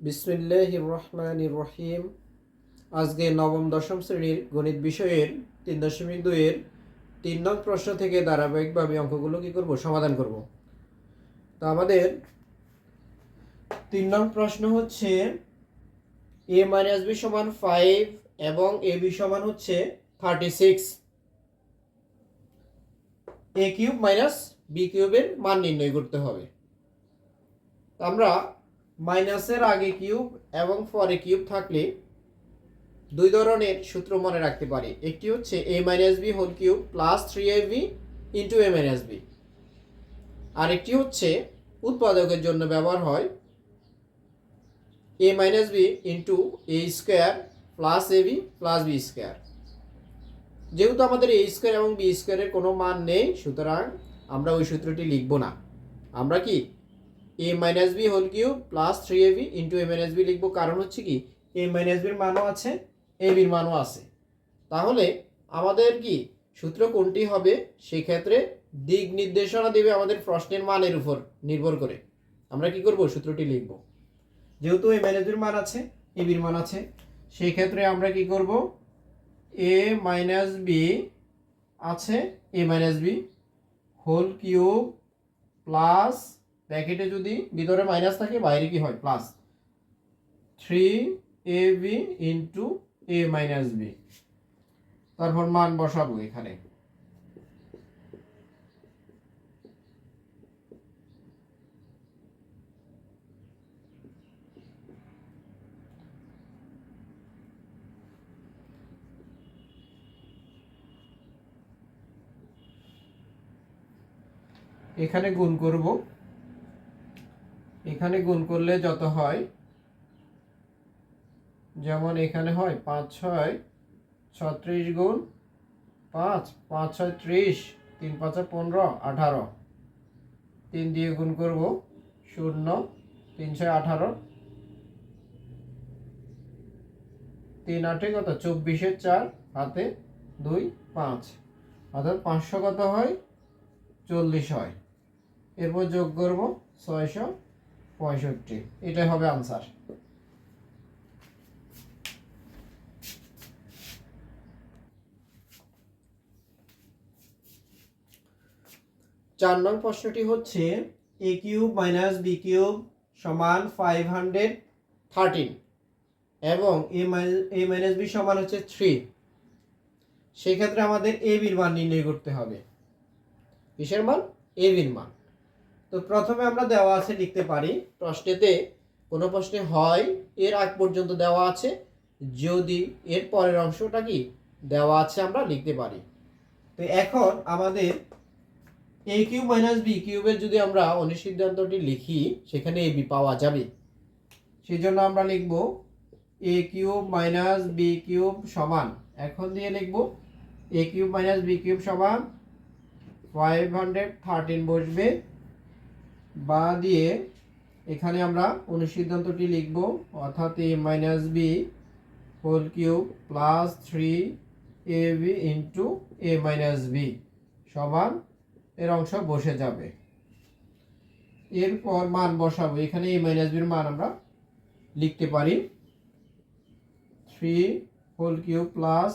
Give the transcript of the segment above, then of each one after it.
বিসমিল্লাহির রহমানির রহিম। আজকে নবম দশম শ্রেণীর গণিত বিষয়ের 3.2-এর 3 নং প্রশ্ন থেকে ধারাবাহিকভাবে অঙ্কগুলো কি করব, সমাধান করব। তো আমাদের 3 নং প্রশ্ন হচ্ছে a - b = 5 এবং ab সমান হচ্ছে 36। a কিউব মাইনাস b কিউবের মান নির্ণয় করতে হবে। আমরা মাইনাসের আগে কিউব এবং পরে কিউব থাকলে দুই ধরনের সূত্র মনে রাখতে পারি। একটি হচ্ছে a - b whole cube plus 3ab into a - b, আর একটি হচ্ছে উৎপাদকের জন্য ব্যবহার হয় a - b into a square plus ab plus b square. যেহেতু আমাদের a স্কোয়ার এবং b স্কোয়ারের কোনো মান নেই, সুতরাং আমরা ওই সূত্রটি লিখব না। আমরা কি a - b whole cube plus 3ab into a - b লিখব। কারণ হচ্ছে কি a - bর মানও আছে, a bর মানও আছে। তাহলে আমাদের কি সূত্র কোনটি হবে, সেই ক্ষেত্রে দিক নির্দেশনা দেবে আমাদের প্রশ্নের মানের উপর নির্ভর করে। আমরা কি করব, সূত্রটি লিখব। যেহেতু a - bর মান আছে, a bর মান আছে, সেই ক্ষেত্রে আমরা কি করব, a - b আছে a - b whole cube plus, ব্র্যাকেটে যদি ভিতরে মাইনাস থাকে বাইরে কি হয় plus, 3ab into a - b। তারপর মান বসাবো এখানে। এখানে গুণ করব, এখানে গুণ করলে যত হয়, যেমন এখানে হয় 5 6 36 গুণ 5, 5 6 30, 3 5 15, 18, 3 দিয়ে গুণ করব 0, 3 6 18, 3 8 কত 24, 4 হাতে 2 5, অর্থাৎ 500 কত হয় 40 হয়। এরপর যোগ করব 665, এটাই হবে আনসার। 4 নং প্রশ্নটি হচ্ছে a cube minus b cube সমান 513 এবং a - b সমান হচ্ছে 3। সেই ক্ষেত্রে আমাদের a bর মান নির্ণয় করতে হবে। কিসের মান? a bর মান। তো প্রথমে আমরা দেওয়া আছে লিখতে পারি, প্রশ্নেতে কোনো প্রশ্নে হয় এর আগ পর্যন্ত দেওয়া আছে, যদি এর পরের অংশটা কি দেওয়া আছে আমরা লিখতে পারি। তো এখন আমাদের a কিউব মাইনাস b কিউবের যদি আমরা অনুসিদ্ধান্তটি লিখি, সেখানে a b পাওয়া যাবে। সেই জন্য আমরা লিখব a cube minus b cube সমান, এখন দিয়ে লিখব a cube minus b cube সমান 513 বসবে, বা দিয়ে এখানে আমরা অনুসিদ্ধান্তটি লিখব, অর্থাৎ a - b whole cube plus 3ab into a - b সমান, এর অংশ বসে যাবে। এরপর মান বসাবো। এখানে a - bর মান আমরা লিখতে পারি 3 whole cube plus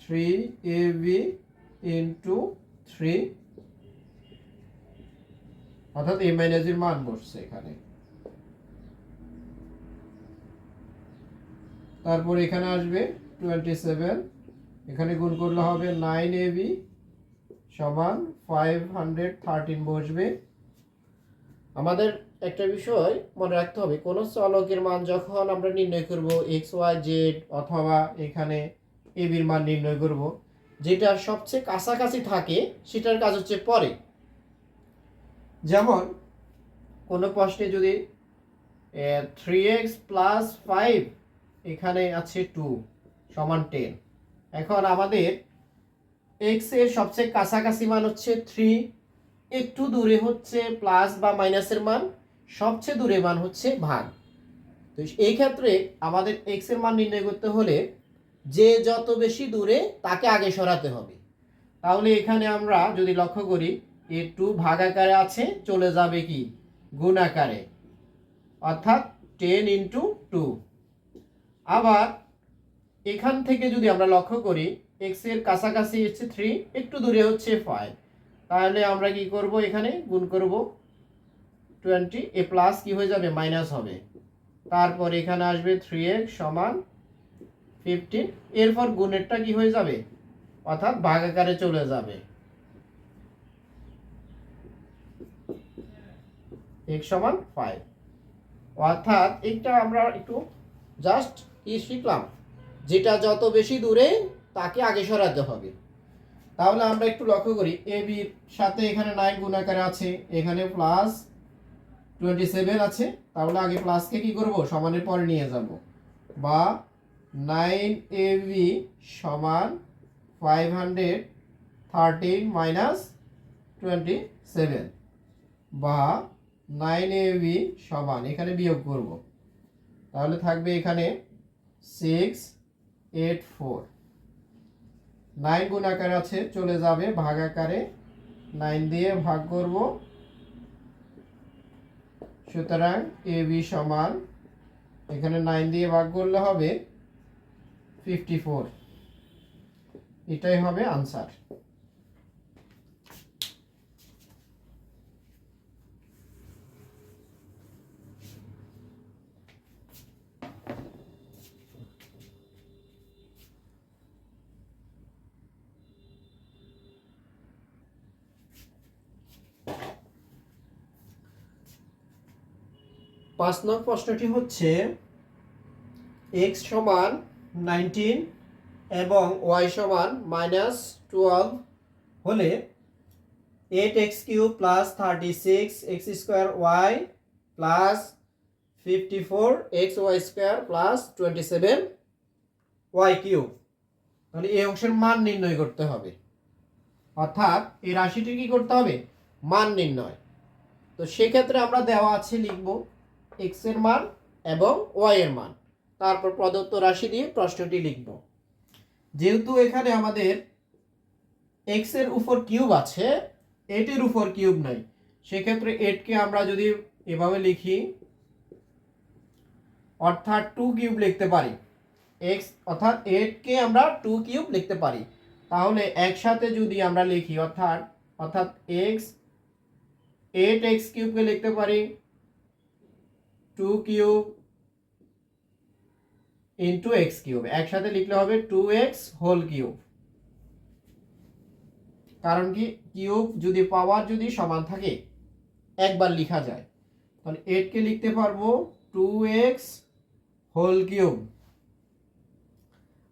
3ab into 3, অর্থাৎ a - bর মান বসছে এখানে। তারপর এখানে আসবে 27, এখানে গুণ করলে হবে 9ab সমান 513 বসবে। আমাদের একটা বিষয় মনে রাখতে হবে, কোন চলকের মান যখন আমরা নির্ণয় করব x y z, অথবা এখানে a bর মান নির্ণয় করব, যেটা সবচেয়ে কাছাকাছি থাকে সেটার কাজ হচ্ছে পরে। যেমন কোনো প্রশ্নে যদি 3x প্লাস 5, এখানে আছে 2 সমান 10, এখন আমাদের x এর সবচেয়ে কাছাকাছি মান হচ্ছে 3, একটু দূরে হচ্ছে প্লাস বা মাইনাসের মান, সবচেয়ে দূরে মান হচ্ছে ভাগ। তো এই ক্ষেত্রে আমাদের x এর মান নির্ণয় করতে হলে যে যত বেশি দূরে তাকে আগে সরাতে হবে। তাহলে এখানে আমরা যদি লক্ষ্য করি, a2 ভাগ আকারে আছে, চলে যাবে কি গুণ আকারে, অর্থাৎ 10 ইন্টু 2। আবার এখান থেকে যদি আমরা লক্ষ্য করি এক্স এর কাছাকাছি হচ্ছে 3, একটু দূরে হচ্ছে 5, তাহলে আমরা কি করব, এখানে গুণ করব 20, এ প্লাস কি হয়ে যাবে, মাইনাস হবে। তারপর এখানে আসবে 3x সমান 15, এরপর গুণেরটা কি হয়ে যাবে, অর্থাৎ ভাগাকারে চলে যাবে, x সমান 5। অর্থাৎ এটা আমরা একটু জাস্ট কি শিখলাম, যেটা যত বেশি দূরে তাকে আগে সরাতে হবে। তাহলে আমরা একটু লক্ষ্য করি এ বির সাথে এখানে 9 গুণাকারে আছে, এখানে প্লাস 27 আছে, তাহলে আগে প্লাসকে কি করব, সমানের পরে নিয়ে যাব, বা 9ab সমান 513 মাইনাস 27, বা 9ab সমান এখানে বিয়োগ করব, তাহলে থাকবে এখানে 684। 9 গুণ আকারে আছে, চলে যাবে ভাগ আকারে, 9 দিয়ে ভাগ করব, সুতরাং ab সমান এখানে 9 দিয়ে ভাগ করলে হবে 54। এটাই হবে আনসার। পাঁচ নং প্রশ্নটি হচ্ছে x সমান 19 এবং y সমান -12 হলে 8x³ plus 36x² plus 54xy² plus 27y³ তাহলে এই অংশের মান নির্ণয় করতে হবে। অর্থাৎ এই রাশিটি কি করতে হবে, মান নির্ণয়। তো সেক্ষেত্রে আমরা দেওয়া আছে লিখব x এর মান এবং y এর মান, তারপর প্রদত্ত রাশি দিয়ে প্রশ্নটি লিখব। যেহেতু এখানে আমাদের x এর উপর কিউব আছে, 8 এর উপর কিউব নাই, সেক্ষেত্রে 8 কে আমরা যদি এভাবে লিখি, অর্থাৎ 2 কিউব লিখতে পারি, x অর্থাৎ 8 কে আমরা 2 কিউব লিখতে পারি। তাহলে একসাথে যদি আমরা লিখি, অর্থাৎ x 8x³ কে লিখতে পারি 2 কিউব ইন্টু x³, একসাথে লিখলে হবে 2x হোল কিউব। কারণ কি, কিউব যদি পাওয়ার যদি সমান থাকে একবার লেখা যায়, তাহলে 8 কে লিখতে পারবো 2x হোল কিউব।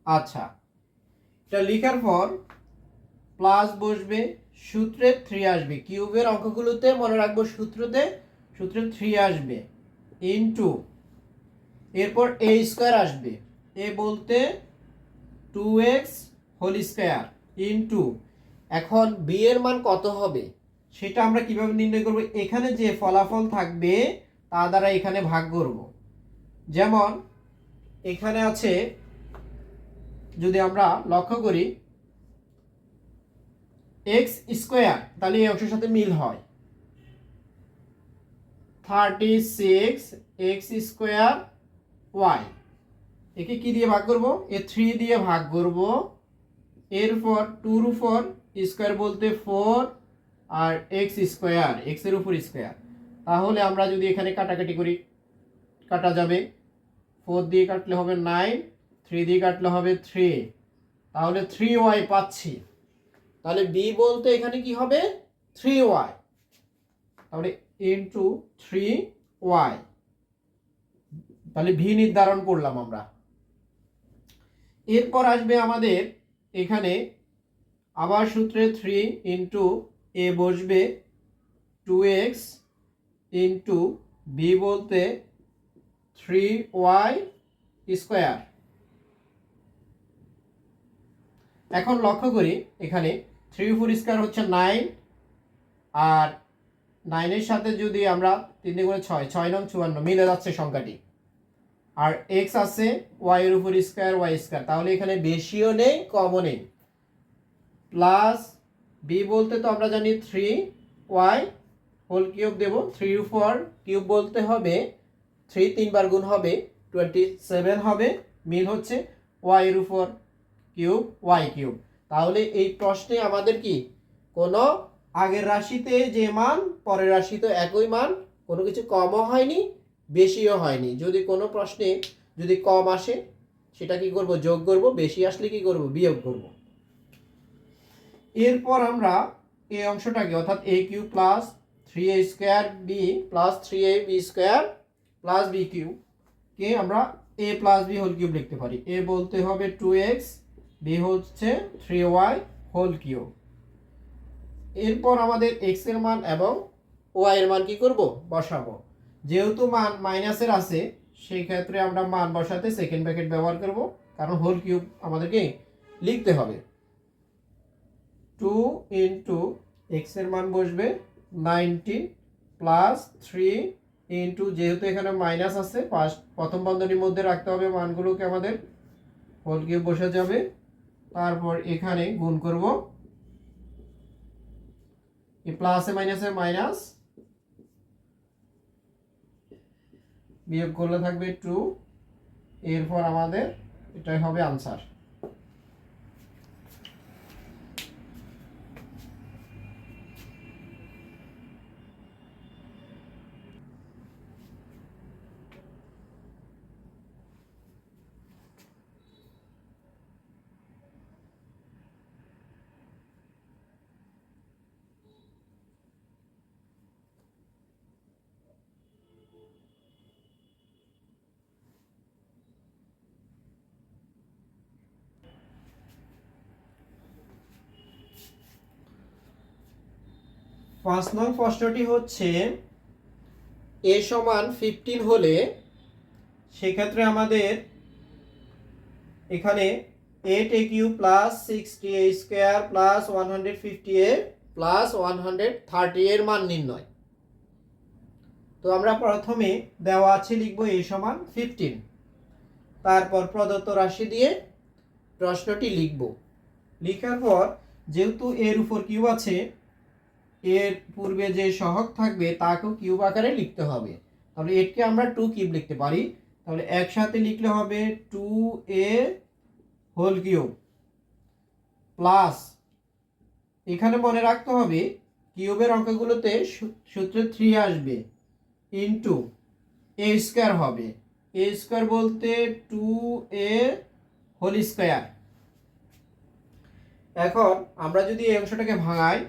আচ্ছা, এটা লেখার পর প্লাস বসবে, সূত্রে 3 আসবে, কিউবের অঙ্কগুলোতে মনে রাখবো সূত্রে 3 আসবে, ইনটু এরপর a স্কয়ার আসবে, a বলতে 2x হোল স্কয়ার ইনটু, এখন b এর মান কত হবে সেটা আমরা কিভাবে নির্ণয় করব, এখানে যে ফলাফল থাকবে তা দ্বারা এখানে ভাগ করব। যেমন এখানে আছে, যদি আমরা লক্ষ্য করি x স্কয়ার, তাহলে এই অংশের সাথে মিল হয়, 36x² y, একে কি দিয়ে ভাগ করব, এ 3 দিয়ে ভাগ করব, এরপর 2 এর উপর স্কয়ার বলতে 4 আর x² x এর উপর স্কয়ার। তাহলে আমরা যদি এখানে কাটাকাটি করি, কাটা যাবে, 4 দিয়ে কাটলে হবে 9, 3 দিয়ে কাটলে হবে 3, তাহলে 3y পাচ্ছি। তাহলে b বলতে এখানে কি হবে, 3y, তাহলে ইনটু 3y, তাহলে v নির্ধারণ করলাম আমরা। এরপর আসবে আমাদের এখানে আবার সূত্রে 3 ইনটু a বসবে 2x ইনটু b বলতে 3y²। এখন লক্ষ্য করি এখানে 3 4 হচ্ছে 9, আর 9 এর সাথে যদি আমরা 3 দিয়ে গুণে 6, 6 9 54, মিলে যাচ্ছে সংখ্যাটি, আর x আছে y এর উপর স্কয়ার y², তাহলে এখানে বেশিও নেই কমও নেই, প্লাস b বলতে তো আমরা জানি 3y হোল কিউব দেব, 3 এর উপর কিউব বলতে হবে 3 তিনবার গুণ হবে 27 হবে, মিল হচ্ছে y এর উপর কিউব y কিউব। তাহলে এই প্রশ্নে আমাদের কি কোনো আগের রাশিতে যে মান পরের রাশিতে একই মান, কোনো কিছু কমও হয়নি বেশিও হয়নি। যদি কোনো প্রশ্নে যদি কম আসে সেটা কি করব, যোগ করব, বেশি আসলে কি করব, বিয়োগ করব। এরপর আমরা এই অংশটাকে অর্থাৎ a cube plus 3a square b plus 3ab square plus b cube কে আমরা a plus b whole cube লিখতে পারি। a বলতে হবে 2x, b হচ্ছে 3y হোল কিউব। এরপর আমাদের x এর মান এবং y এর মান কি করব, বসাবো। যেহেতু মান মাইনাসের আছে সেই ক্ষেত্রে আমরা মান বসাতে সেকেন্ড ব্র্যাকেট ব্যবহার করব, কারণ হোল কিউব আমাদেরকে লিখতে হবে। 2 ইন্টু এক্স এর মান বসবে 19 প্লাস 3 ইন্টু, যেহেতু এখানে মাইনাস আছে প্রথম বন্ধনীর মধ্যে রাখতে হবে মানগুলোকে, আমাদের হোল কিউব বসে যাবে। তারপর এখানে গুণ করব, এই প্লাসে মাইনাসে মাইনাস, বিয়োগ করলে থাকবে 2, এরপর আমাদের এটাই হবে আনসার। পাঁচ নং প্রশ্নটি হচ্ছে a সমান 15 হলে সেক্ষেত্রে আমাদের এখানে 8a cube plus 6a square plus 150a plus 130 এর মান নির্ণয়। তো আমরা প্রথমে দেওয়া আছে লিখব a সমান 15, তারপর প্রদত্ত রাশি দিয়ে প্রশ্নটি লিখব। লেখার পর যেহেতু এর উপর কিউব আছে, এর পূর্বে যে সহগ থাকবে তাকেও কিউব আকারে লিখতে হবে। তাহলে এটাকে আমরা 2 কিউব লিখতে পারি। তাহলে একসাথে লিখলে হবে 2a হোল কিউব প্লাস, এখানে মনে রাখতে হবে কিউবের অঙ্কগুলোতে সূত্রে 3 আসবে, ইন্টু a স্কয়ার হবে। a স্কয়ার বলতে 2a হোল স্কয়ার। এখন আমরা যদি এই অংশটাকে ভাঙাই,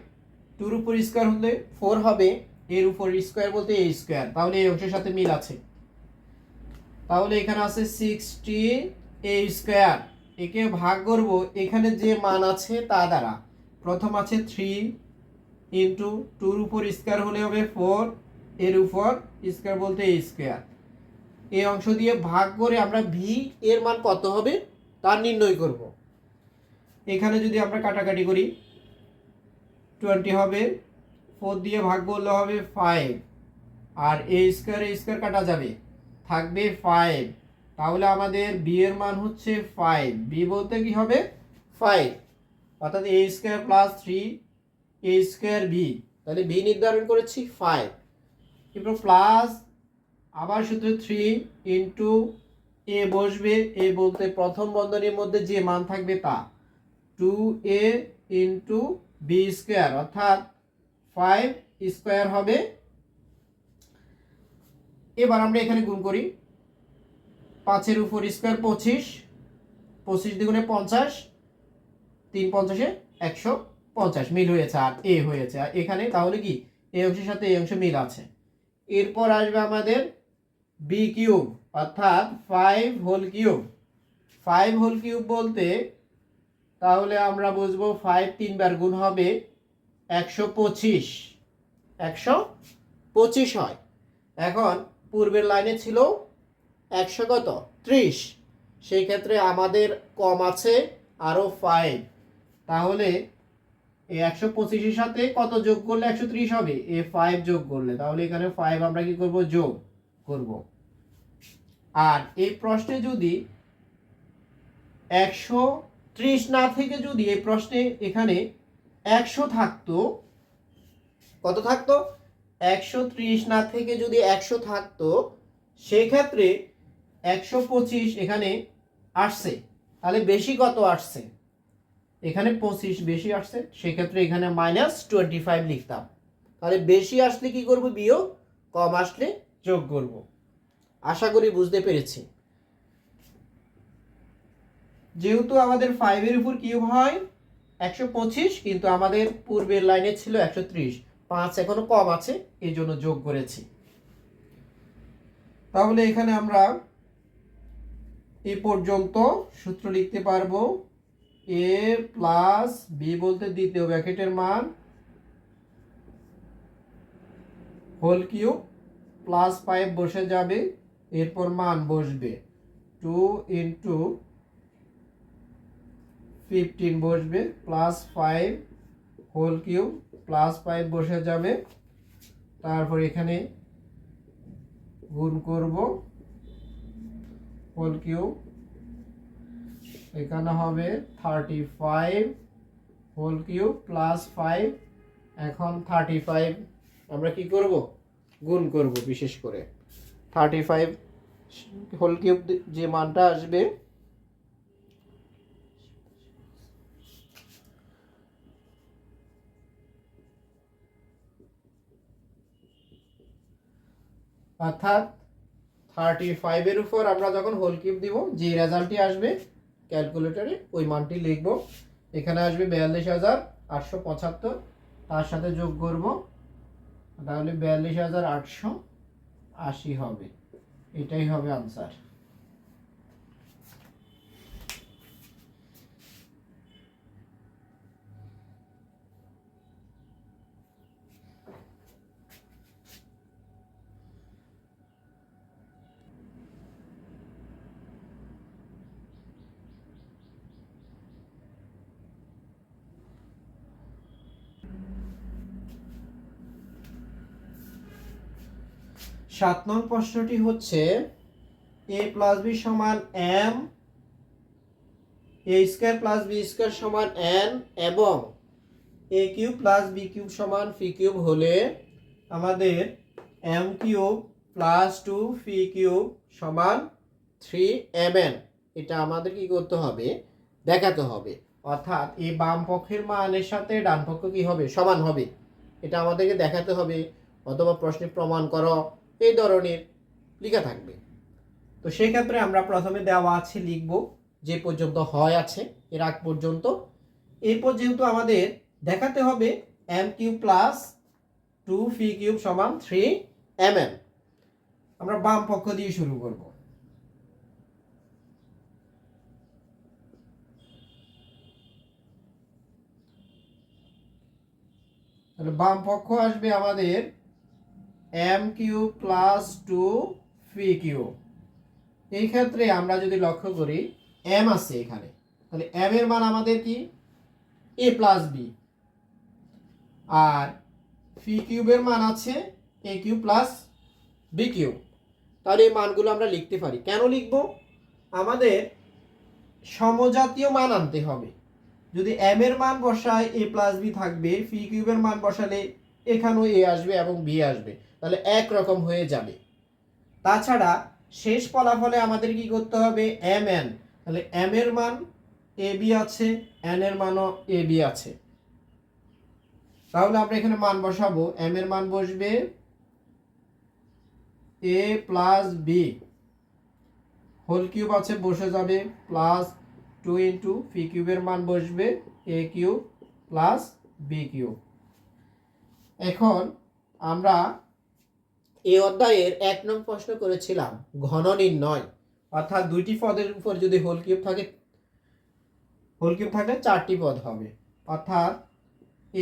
2 এর উপর স্কয়ার হলে 4 হবে, এর উপর স্কয়ার বলতে a স্কয়ার, তাহলে এই অংশের সাথে মিল আছে। তাহলে এখানে আছে 60a স্কয়ার, একে ভাগ করব এখানে যে মান আছে তা দ্বারা। প্রথম আছে 3 ইন্টু 2 এর উপর স্কয়ার হলে হবে 4, এর উপর স্কয়ার বলতে a স্কয়ার। এই অংশ দিয়ে ভাগ করে আমরা v এর মান কত হবে তা নির্ণয় করব। এখানে যদি আমরা কাটাকাটি করি 20 হবে, 4 দিয়ে ভাগ করলে হবে 5, আর a স্কয়ার কাটা যাবে, থাকবে 5। তাহলে আমাদের b এর মান হচ্ছে 5, b বলতে কি হবে 5, অর্থাৎ a square plus 3a square b, তাহলে b নির্ধারণ করেছি 5। এরপর প্লাস আবার সূত্র 3 ইন্টু a বসবে, a বলতে প্রথম বন্ধনীর মধ্যে যে মান থাকবে তা, 2a ইন্টু b স্কয়ার, অর্থাৎ 5 স্কয়ার হবে। এবার আমরা এখানে গুণ করি, 5 এর উপর স্কয়ার 25, 25 দ্বিগুণে 50, 3 50 150, মিল হয়েছে আর a হয়েছে আর এখানে, তাহলে কি এই অংশের সাথে এই অংশ মিল আছে। এরপর আসবে আমাদের b কিউব, অর্থাৎ 5 হোল কিউব। 5 হোল কিউব বলতে তাহলে আমরা বুঝবো 5 তিনবার গুণ হবে 125, 125 হয়। এখন পূর্বের লাইনে ছিল 130, সেই ক্ষেত্রে আমাদের কম আছে আরো 5, তাহলে এই 125 এর সাথে কত যোগ করলে 130 হবে, এই 5 যোগ করলে, তাহলে এখানে 5 আমরা কি করব, যোগ করব। আর এই প্রশ্নে যদি 130 না থেকে যদি এই প্রশ্নে এখানে 100 থাকতো, কত থাকতো, 130 না থেকে যদি 100 থাকতো, সেই ক্ষেত্রে 125 এখানে আসছে, তাহলে বেশি কত আসছে, এখানে 25 বেশি আসছে, সেক্ষেত্রে এখানে -25 লিখতাম। তাহলে বেশি আসলে কি করব, বিয়োগ, কম আসলে যোগ করব। আশা করি বুঝতে পেরেছি। যেহেতু আমাদের 5 এর উপর কিউব হয় 125, কিন্তু আমাদের পূর্বের লাইনে ছিল 130, 5 এখনো কম আছে, এই জন্য যোগ করেছি। তাহলে এখানে আমরা এই পর্যন্ত সূত্র লিখতে পারবো, a প্লাস বি বলতে দ্বিতীয় ব্র্যাকেটের মান হোল কিউব প্লাস 5 বসে যাবে, এরপর মান বসবে 2 ইন্টু 15 বসবে, প্লাস 5 হোল কিউব প্লাস 5 বসে যাবে, তারপর এখানে গুণ করব হোল কিউব, এখানে হবে 35 হোল কিউব প্লাস 5। এখন 35 আমরা কি করব, গুণ করব, বিশেষ করে 35 হোল কিউব যে মানটা আসবে অর্থাৎ 35 এর উপর আমরা যখন হোল কিউব দিব, যে রেজাল্টটি আসবে ক্যালকুলেটরে ওই মানটি লিখব। এখানে আসবে 42,875, তার সাথে যোগ করব, তাহলে 42,880 হবে। এটাই হবে আনসার। সাত নং প্রশ্নটি হচ্ছে a প্লাস বি সমান m, a square plus B square সমান n এবং a cube plus B cube সমান ফি কিউব হলে আমাদের m cube plus 2 phi cube সমান 3mn, এটা আমাদের কি করতে হবে, দেখাতে হবে। অর্থাৎ এই বাম পক্ষের মানের সাথে ডান পক্ষ কি হবে, সমান হবে, এটা আমাদেরকে দেখাতে হবে, অথবা প্রশ্নে প্রমাণ করো, এই ধরনের লেখা থাকবে। তো সেই ক্ষেত্রে আমরা প্রথমে দেওয়া আছে লিখব, যে পর্যন্ত হয় আছে এর আগ পর্যন্ত। এরপর যেহেতু আমাদের দেখাতে হবে m cube plus 2 phi cube সমান 3mn, আমরা বাম পক্ষ দিয়ে শুরু করব। তাহলে বাম পক্ষ আসবে আমাদের m cube plus 2 phi cube. এই ক্ষেত্রে আমরা যদি লক্ষ্য করি m আছে এখানে, তাহলে m এর মান আমাদের কি, a প্লাস বি, আর ফি কিউবের মান আছে a cube plus B cube. তাহলে এই মানগুলো আমরা লিখতে পারি। কেন লিখব, আমাদের সমজাতীয় মান আনতে হবে। যদি m এর মান বসায় a প্লাস বি থাকবে, ফি কিউবের মান বসালে এখানেও a আসবে এবং b আসবে, তাহলে একরকম হয়ে যাবে। তাছাড়া শেষ ফলাফলে আমাদের কি করতে হবে, mn, তাহলে m এর মান ab আছে, n এর মানও ab আছে, তাহলে আমরা এখানে মান বসাবো, m এর মান বসবে a plus B whole cube আছে, বসে যাবে প্লাস 2 ইন্টু ফি কিউবের মান বসবে a cube plus B cube. এখন আমরা এই অধ্যায়ের 1 নং প্রশ্ন করেছিলাম ঘন নির্ণয়, অর্থাৎ দুইটি পদের উপর যদি হোল কিউব থাকে, হোল কিউব থাকলে 4টি পদ হবে, অর্থাৎ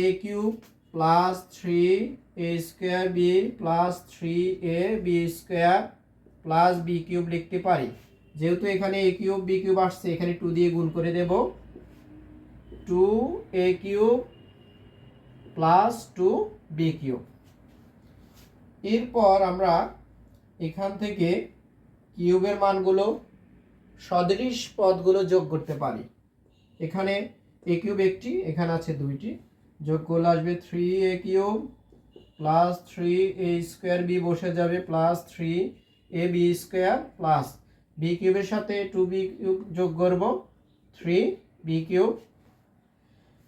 a cube plus 3 a square B plus 3a B square plus B cube লিখতে পারি। যেহেতু এখানে a কিউব বি কিউব আসছে, এখানে 2 দিয়ে গুণ করে দেব, 2a cube plus 2b cube. এরপর আমরা এখান থেকে কিউবের মানগুলো সদৃশ পদগুলো যোগ করতে পারি। এখানে a কিউব একটি, এখানে আছে দুইটি, যোগ করলে আসবে 3a cube plus 3a square B বসে যাবে প্লাস 3 এ বি স্কোয়ার প্লাস বি কিউবের সাথে 2b কিউব যোগ করব 3b কিউব।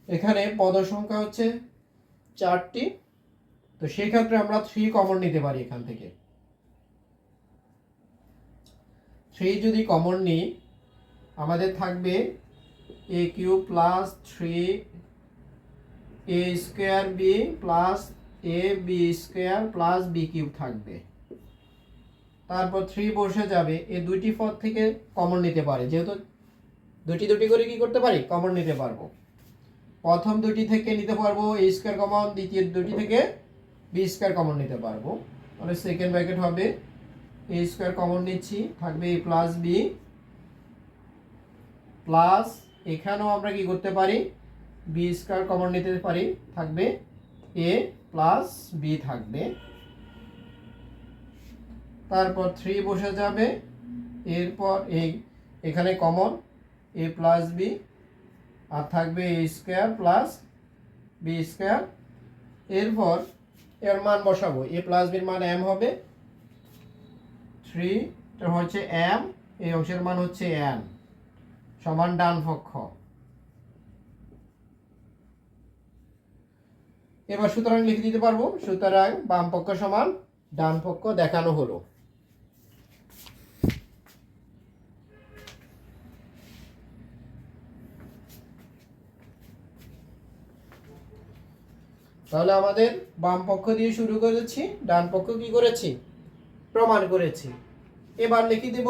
এখানে পদ সংখ্যা হচ্ছে 4টি, তো সেই ক্ষেত্রে আমরা 3 কমন নিতে পারি এখান থেকে। 3 যদি কমন নিই আমাদের থাকবে a cube plus 3 a square b plus a b square plus B cube থাকবে। তারপর 3 বসে যাবে, এই দুইটি পদ থেকে কমন নিতে পারে, যেহেতু দুটি করে কি করতে পারি, কমন নিতে পারবো। প্রথম দুটি থেকে নিতে পারবো এ স্কোয়ার কমন, দ্বিতীয় দুটি থেকে বি স্কোয়ার কমন নিতে পারবো। তাহলে সেকেন্ড ব্র্যাকেট হবে এ স্কোয়ার কমন নিচ্ছি, থাকবে এ প্লাস বি প্লাস এখানেও আমরা কি করতে পারি, বি স্কোয়ার কমন নিতে পারি, থাকবে এ প্লাস বি থাকবে। তারপর 3 বসে যাবে, এরপর এখানে কমন এ প্লাস বি আর থাকবে এ স্কোয়ার প্লাস বি স্কোয়ার। এরপর এর মান বসাবো, এ প্লাস বির মান এম হবে, 3 হচ্ছে এম, এই অংশের মান হচ্ছে এন, সমান ডান পক্ষ। এবার সুতরাং লিখে দিতে পারবো, সুতরাং বাম পক্ষ সমান ডান পক্ষ দেখানো হলো। তাহলে আমাদের বাম পক্ষ দিয়ে শুরু করেছি, ডান পক্ষ কি করেছি, প্রমাণ করেছি। এবার লিখে দেব,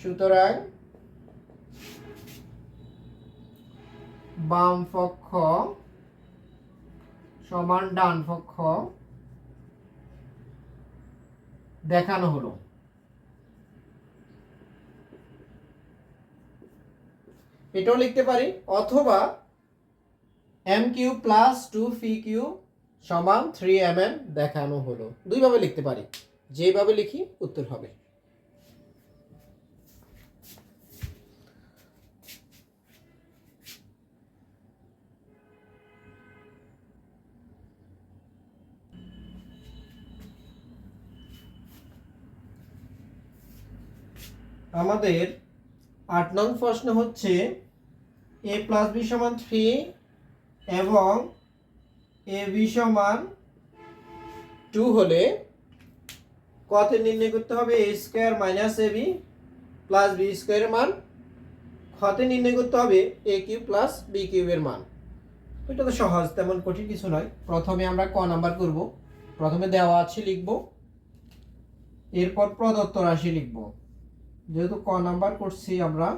সুতরাং বাম পক্ষ সমান ডান পক্ষ দেখানো হলো। এটাও লিখতে পারি, অথবা এম কিউব প্লাস 2 কিউব সমান 3mm দেখানো হলো। দুইভাবে লিখতে পারি, যেভাবে লিখি উত্তর হবে। আমাদের 8 নং প্রশ্ন হচ্ছে এ প্লাস বি সমান 3 এবং এ বি সমান 2 হলে কত নির্ণয় করতে হবে, এ square minus A B plus B স্কোয়ারের মান, কত নির্ণয় করতে হবে এ কিউব প্লাস বি কিউবের মান। এটা তো সহজ, তেমন কঠিন কিছু নয়। প্রথমে আমরা ক নাম্বার করব, প্রথমে দেওয়া আছে লিখব, এরপর প্রদত্ত রাশি লিখব। যেহেতু ক নাম্বার করছি আমরা,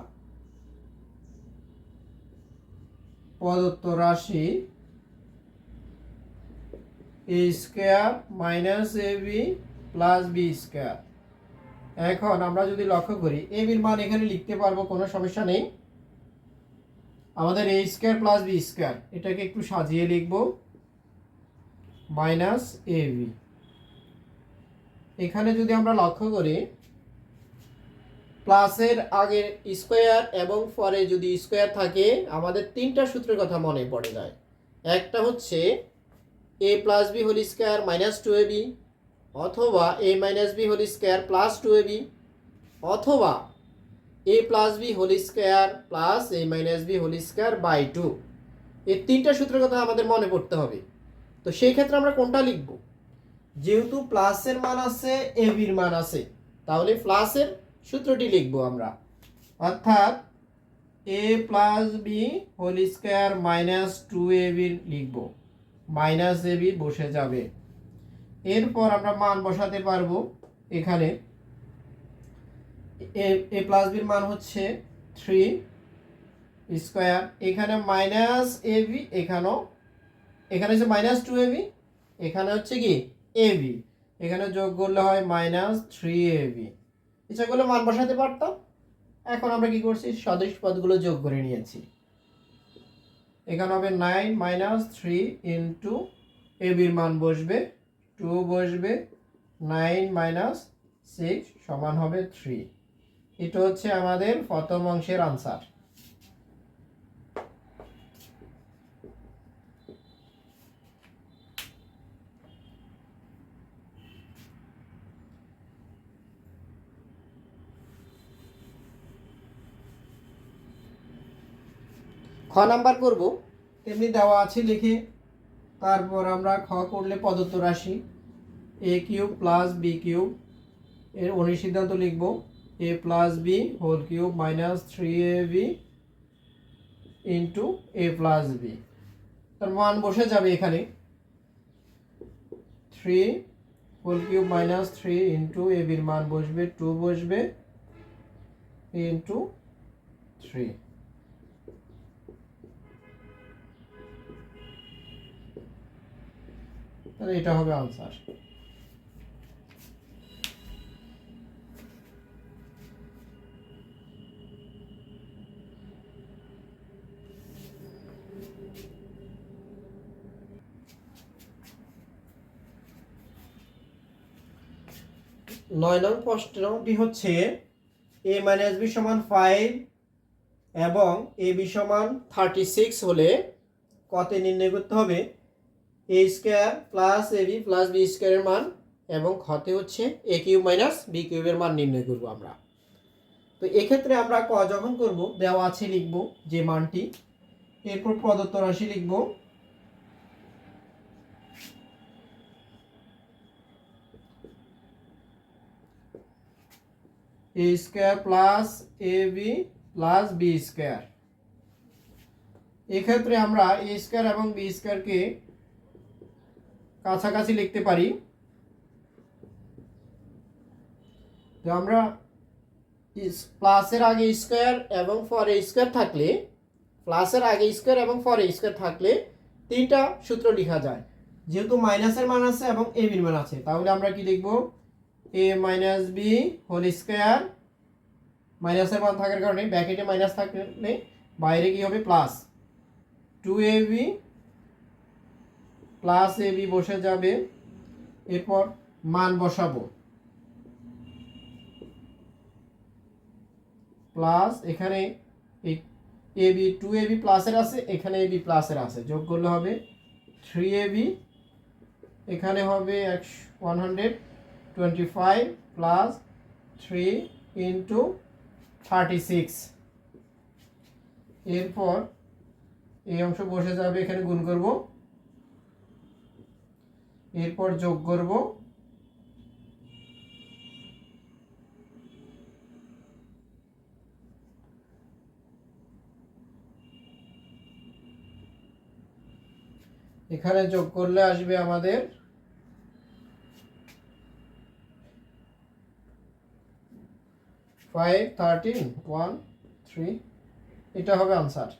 প্রদত্ত রাশি এ square minus A B plus B square. এখন আমরা যদি লক্ষ্য করি এ বির মান এখানে লিখতে পারবো, কোনো সমস্যা নেই। আমাদের এ স্কোয়ার প্লাস বি স্কোয়ার, এটাকে একটু সাজিয়ে লিখব, মাইনাস এ বি। এখানে যদি আমরা লক্ষ্য করি প্লাসের আগে স্কোয়ার এবং পরে যদি স্কোয়ার থাকে, আমাদের তিনটা সূত্রের কথা মনে পড়ে যায়। একটা হচ্ছে a plus B whole square minus 2ab, অথবা a minus b whole square plus 2ab, অথবা a plus B whole square plus a minus b whole square by 2। এই তিনটা সূত্রের কথা আমাদের মনে পড়তে হবে। তো সেই ক্ষেত্রে আমরা কোনটা লিখব, যেহেতু প্লাসের মান আছে এ বির মান আছে, তাহলে প্লাসের সূত্রটি লিখব আমরা, অর্থাৎ a plus B whole square minus 2ab লিখব, মাইনাস এ বি বসে যাবে। এরপর আমরা মান বসাতে পারবো, এখানে এ প্লাস বির মান হচ্ছে 3 স্কোয়ার, এখানে মাইনাস এ বি, এখানে হচ্ছে মাইনাস 2ab, এখানে হচ্ছে কি এ বি, এখানে যোগ করলে হয় মাইনাস 3ab। ইচ্ছা করলে মান বসাতে পারতাম, এখন আমরা কি করছি, সদৃশ পদগুলো যোগ করে নিয়েছি। এখানে হবে 9 মাইনাস 3 ইন্টু এ বির মান বসবে 2 বসবে, 9 মাইনাস 6 সমান হবে 3। এটা হচ্ছে আমাদের প্রথম অংশের আনসার। খ নাম্বার করব, তেমনি দেওয়া আছে লিখে তারপর আমরা খ করলে প্রদত্ত রাশি a cube plus B cube এর অনুসিদ্ধান্ত লিখব a plus B whole cube minus 3ab into a plus b. তার মান বসে যাবে এখানে 3 whole cube minus 3 into a বির মান বসবে 2 বসবে ইন্টু 3। তাহলে এটা হবে আনসার। নয় নং প্রশ্নটি হচ্ছে a মাইনাস বি সমান 5 এবং এ বি সমান 36 হলে কতে নির্ণয় করতে হবে এ square plus a B plus B স্কোয়ারের মান, এবং খতে হচ্ছে এ কিউব মাইনাস বি কিউবের মান নির্ণয় করব আমরা। তো এক্ষেত্রে আমরা ক যখন করব দেওয়া আছে লিখব যে মানটি, এরপর প্রদত্ত রাশি লিখব এ square plus a B plus B square. এক্ষেত্রে আমরা এ স্কোয়ার এবং বি স্কোয়ারকে কাছাকাছি লিখতে পারি। তো আমরা প্লাসের আগে স্কোয়ার এবং পরে স্কোয়ার থাকলে, প্লাসের আগে স্কোয়ার এবং পরে স্কোয়ার থাকলে তিনটা সূত্র লেখা যায়। যেহেতু মাইনাসের মান আছে এবং এ বির মান আছে, তাহলে আমরা কি লিখব a minus b whole square, মাইনাসের মান থাকার কারণে ব্র্যাকেটে মাইনাস থাকলে বাইরে কি হবে plus 2ab plus a B বসে যাবে, এরপর মান বসাবো প্লাস এখানে এ বি 2ab প্লাসের আছে, এখানে এ বি প্লাসের আছে, যোগ করলে হবে 3ab, এখানে হবে 125 প্লাস 3 ইন্টু 36। এরপর এই অংশ বসে যাবে, এখানে গুণ করব, এরপর যোগ করব, এখানে যোগ করলে আসবে আমাদের 5 13 1 3, এটা হবে আনসার।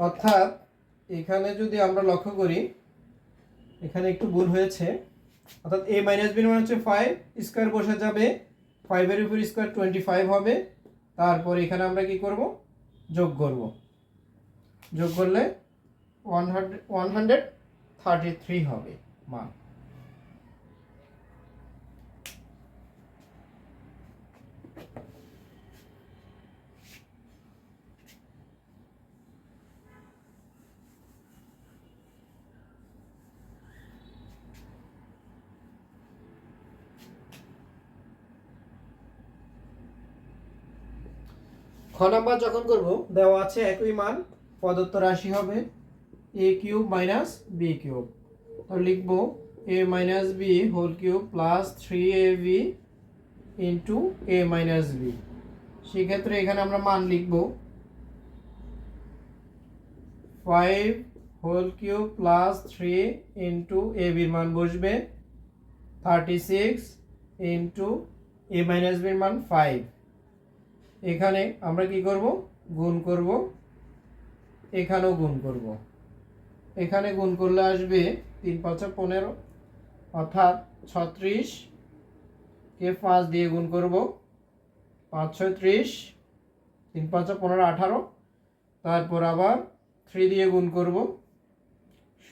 অর্থাৎ এখানে যদি আমরা লক্ষ্য করি, এখানে একটু ভুল হয়েছে, অর্থাৎ a মাইনাস বি মানে হচ্ছে 5 স্কোয়ার বসে যাবে, 5 এর উপর স্কোয়ার 25 হবে, তারপর এখানে আমরা কি করব যোগ করব, যোগ করলে 133 হবে মান। খ নাম্বার যখন করব দেওয়া আছে একই মান, প্রদত্ত রাশি হবে a cube minus b cube. তো লিখব a minus b whole cube plus 3ab into a minus b. সেক্ষেত্রে এখানে আমরা মান লিখব 5 whole cube plus 3 into a বির মান বসবে 36 ইন্টু এ মাইনাস বির মান 5। এখানে আমরা কি করব গুণ করব, এখানেও গুণ করব, এখানে গুণ করলে আসবে 3 5 15, অর্থাৎ 36 কে 5 দিয়ে গুণ করব 5 6 30, 3 5 15 18, তারপর আবার 3 দিয়ে গুণ করব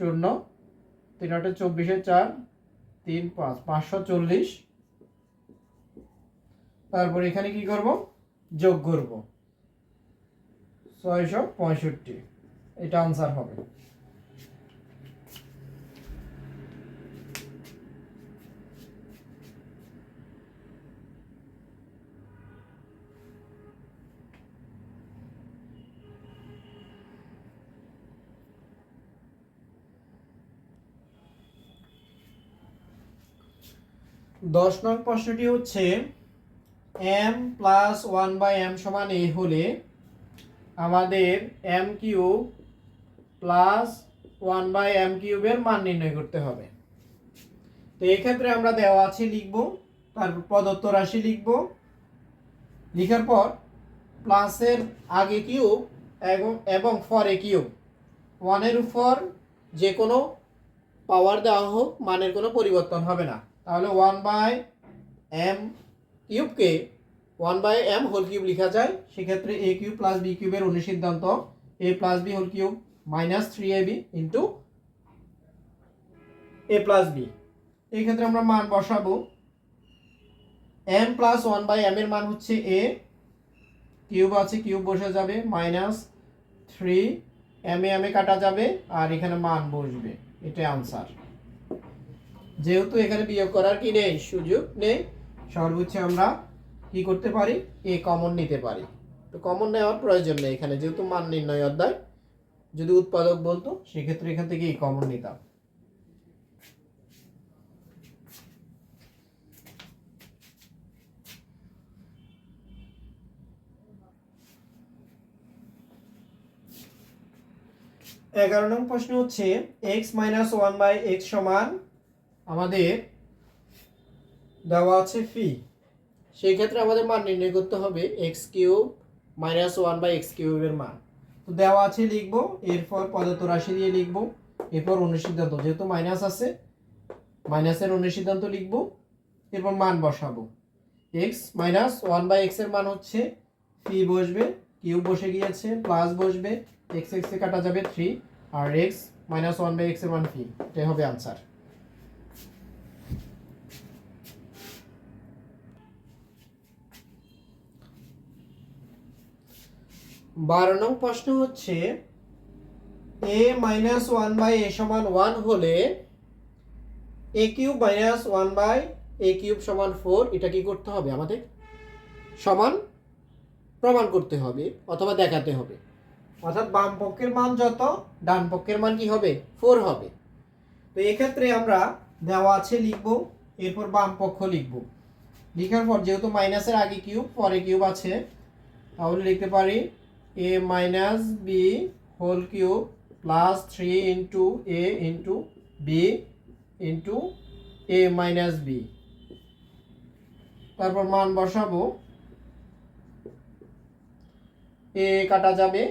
0, 3 8 24 4 3 5 540, তারপর এখানে কি করব, যোগ করব 665, এটা आंसर হবে। দশ নং প্রশ্নটি হচ্ছে m প্লাস 1/m সমান a হলে আমাদের m কিউব প্লাস 1/m কিউবের মান নির্ণয় করতে হবে। তো এই ক্ষেত্রে আমরা দেওয়া আছে লিখব, তারপর প্রদত্ত রাশি লিখব, লিখার পর প্লাসের আগে কিউব এবং পরে কিউব, 1 এর উপর যে কোনো পাওয়ার দেওয়া হোক মানের কোনো পরিবর্তন হবে না। তাহলে 1/m কিউবকে 1/m হোল কিউব লেখা যায়। সেক্ষেত্রে a কিউব প্লাস b কিউবের অনুসিদ্ধান্ত a plus b whole cube minus 3ab into a plus b। এই ক্ষেত্রে আমরা মান বসাবো। m প্লাস 1/m এর মান হচ্ছে a, কিউব আছে কিউব বসে যাবে, মাইনাস 3 m এ কাটা যাবে আর এখানে মান বসবে, এটাই आंसर। যেহেতু এখানে বিয়োগ করার কি নেই, সুযোগ নেই, সর্বোচ্চ আমরা কি করতে পারি, a কমন নিতে পারি। তো কমন নেওয়ার প্রয়োজন নেই এখানে, যেহেতু মান নির্ণয় অধ্যায়। যদি উৎপাদক বলতো সেক্ষেত্রে এখান থেকে a কমন নিতাম। এগারো নং প্রশ্ন হচ্ছে x মাইনাস 1/x সমান আমাদের দেওয়া আছে ফি। সেই ক্ষেত্রে আমাদের মান নির্ণয় করতে হবে x কিউব মাইনাস 1/x কিউবের মান। তো দেওয়া আছে লিখব, এরপর প্রদত্ত রাশি দিয়ে লিখব, এরপর অনুসিদ্ধান্ত, যেহেতু মাইনাস আছে মাইনাসের অনুসিদ্ধান্ত লিখব, এরপর মান বসাবো। x মাইনাস 1/x এর মান হচ্ছে ফি বসবে, কিউব বসে গিয়েছে, প্লাস বসবে, x x এ কাটা যাবে 3 আর x মাইনাস 1/x এর মান ফি, এটাই হবে आंसर। 12 নং প্রশ্ন হচ্ছে a মাইনাস 1/a সমান 1 হলে a cube minus 1/a cube সমান 4, এটা কি করতে হবে, আমাদের সমান প্রমাণ করতে হবে অথবা দেখাতে হবে। অর্থাৎ বাম পক্ষের মান যত ডান পক্ষের মান কি হবে, 4 হবে। তো এই ক্ষেত্রে আমরা দেওয়া আছে লিখব, এরপর বাম পক্ষ লিখব, লেখার পর যেহেতু মাইনাসের আগে কিউব পরে কিউব আছে, তাহলে লিখতে পারি a minus b whole cube plus 3 into a into b into a minus b। তারপর মান বসাবো, a কাটা যাবে,